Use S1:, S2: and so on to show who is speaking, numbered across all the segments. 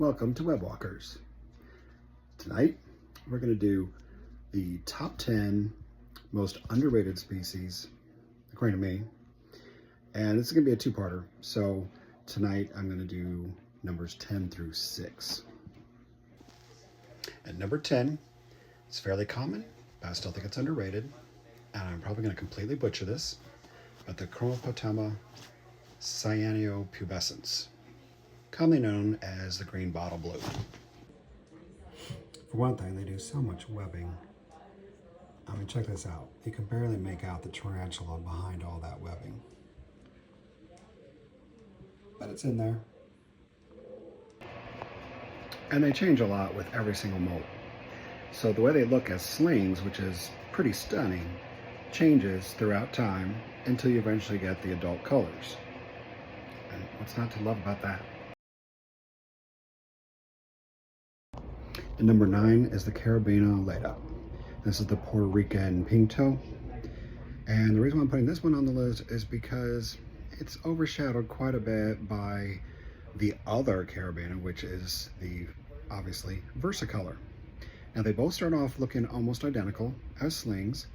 S1: welcome to Webwalkers. Tonight we're going to do the top 10 most underrated species, according to me, and this is going to be a two-parter. So tonight I'm going to do numbers 10 through 6. At number 10, it's fairly common, but I still think it's underrated, and I'm probably going to completely butcher this, but the Chromopotama cyanopubescens, commonly known as the green bottle blue. For one thing, they do so much webbing. I mean, check this out. You can barely make out the tarantula behind all that webbing. But it's in there. And they change a lot with every single molt. So the way they look as slings, which is pretty stunning, changes throughout time until you eventually get the adult colors. And what's not to love about that? And number 9 is the Carabina alata. This is the Puerto Rican pink-toe. And the reason why I'm putting this one on the list is because it's overshadowed quite a bit by the other Carabina, which is the, obviously, Versicolor. Now they both start off looking almost identical as slings,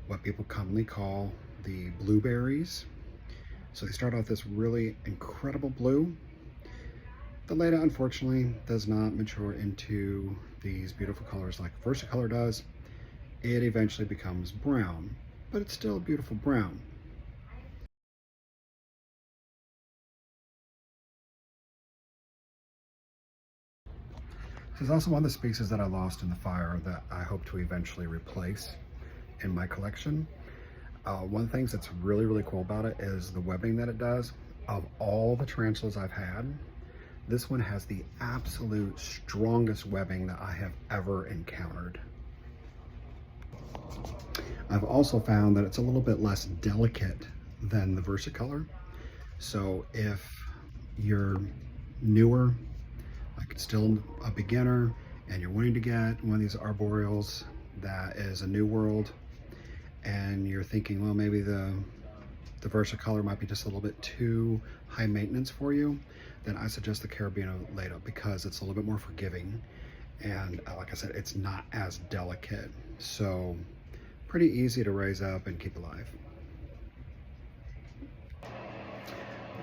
S1: what people commonly call the blueberries. So they start off this really incredible blue. The alata, unfortunately, does not mature into these beautiful colors like Versicolor does. It eventually becomes brown, but it's still a beautiful brown. This is also one of the species that I lost in the fire that I hope to eventually replace in my collection. One of the things that's really cool about it is the webbing that it does. Of all the tarantulas I've had, this one has the absolute strongest webbing that I have ever encountered. I've also found that it's a little bit less delicate than the Versicolor. So if you're newer, like still a beginner, and you're wanting to get one of these arboreals that is a new world, and you're thinking, well, maybe the Versicolor might be just a little bit too high maintenance for you, then I suggest the Carabina alata because it's a little bit more forgiving. And like I said, it's not as delicate. So pretty easy to raise up and keep alive.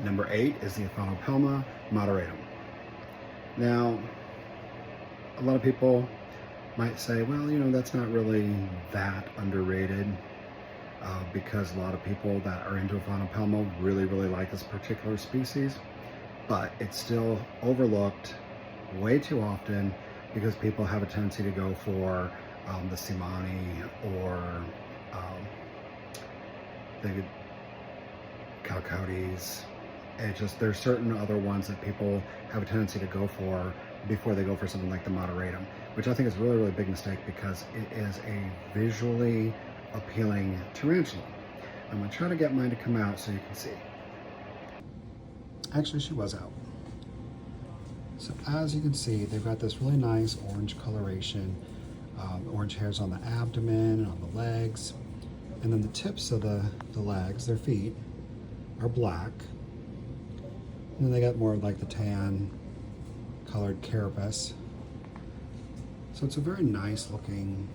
S1: Number 8 is the Aphanopelma moderatum. Now, a lot of people might say, well, you know, that's not really that underrated. Because a lot of people that are into Aphanopelma really like this particular species, but it's still overlooked way too often because people have a tendency to go for the Simani or the Calcotes. It just, there's certain other ones that people have a tendency to go for before they go for something like the moderatum, which I think is a really big mistake because it is a visually appealing tarantula. I'm going to try to get mine to come out so you can see. Actually, she was out. So as you can see, they've got this really nice orange coloration, orange hairs on the abdomen and on the legs, and then the tips of the legs, their feet, are black. And then they got more of like the tan colored carapace. So it's a very nice looking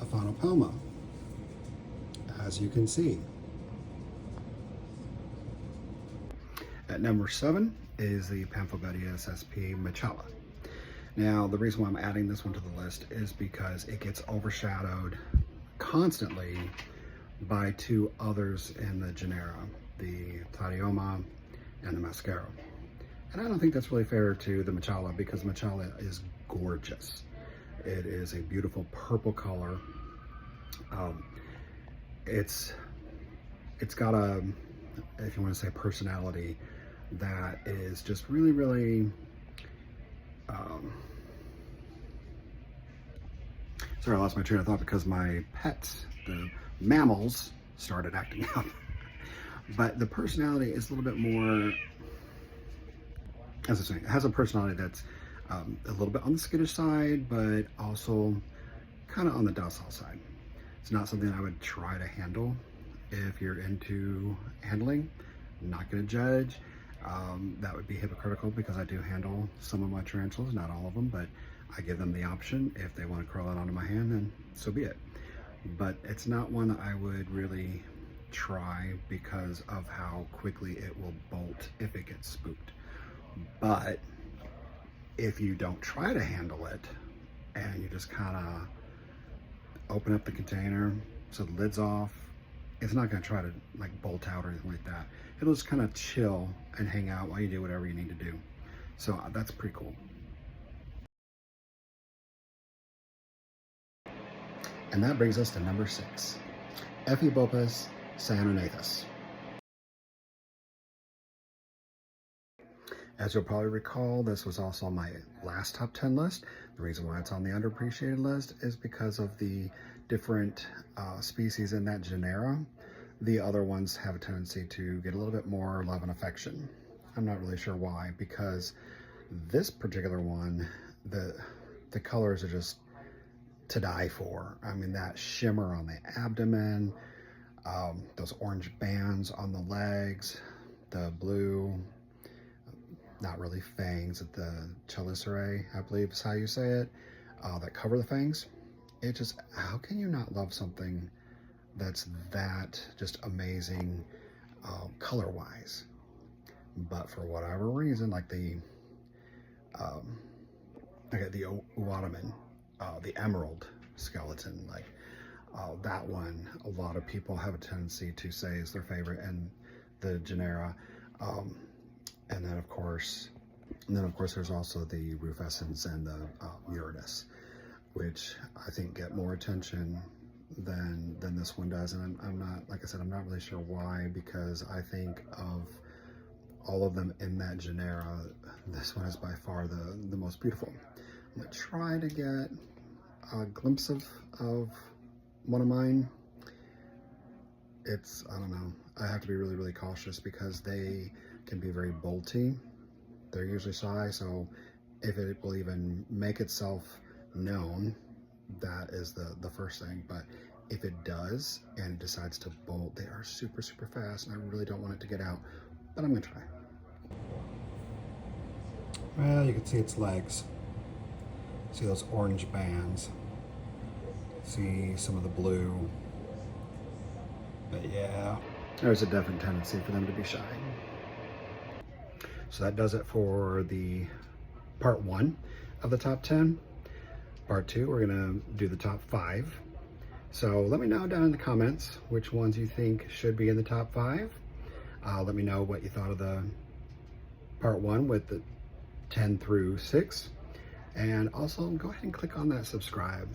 S1: Aphanopelma, as you can see. At number 7 is the Pamphobedius sp. Machala. Now, the reason why I'm adding this one to the list is because it gets overshadowed constantly by 2 others in the genera, the Platyoma and the Mascaro. And I don't think that's really fair to the Machala because Machala is gorgeous. It is a beautiful purple color. It's got a, if you want to say, personality that is just really sorry, I lost my train of thought because my pets, the mammals, started acting up. But the personality is a little bit more, as I say, it has a personality that's a little bit on the skittish side, but also kind of on the docile side. It's not something I would try to handle. If you're into handling, I'm not going to judge. That would be hypocritical because I do handle some of my tarantulas, not all of them, but I give them the option. If they want to curl it onto my hand, then so be it. But it's not one that I would really try because of how quickly it will bolt if it gets spooked. But if you don't try to handle it and you just kind of open up the container so the lid's off, it's not going to try to like bolt out or anything like that. It'll just kind of chill and hang out while you do whatever you need to do. So that's pretty cool. And that brings us to number 6, Ephibopas cyanonathus. As you'll probably recall, this was also on my last top 10 list. The reason why it's on the underappreciated list is because of the different species in that genera. The other ones have a tendency to get a little bit more love and affection. I'm not really sure why, because this particular one, the colors are just to die for. I mean, that shimmer on the abdomen, those orange bands on the legs, the blue, not really fangs at the chelicerae, I believe is how you say it, that cover the fangs. It just, how can you not love something that's that just amazing color-wise? But for whatever reason, like the Uataman, the emerald skeleton, like that one, a lot of people have a tendency to say is their favorite in the genera. And then of course there's also the rufescens and the Uranus, which I think get more attention than this one does. And I'm not, like I said, I'm not really sure why, because I think of all of them in that genera, this one is by far the most beautiful. I'm gonna try to get a glimpse of one of mine. It's, I don't know, I have to be really, really cautious because they can be very bolty. They're usually shy, so if it will even make itself known, that is the first thing. But if it does and it decides to bolt, they are super, super fast, and I really don't want it to get out, but I'm gonna try. Well, you can see its legs. See those orange bands. See some of the blue. But yeah, there's a definite tendency for them to be shy. So that does it for the part 1 of the top 10. Part 2, we're gonna do the top 5. So let me know down in the comments which ones you think should be in the top 5. Let me know what you thought of the part 1 with the 10 through 6. And also go ahead and click on that subscribe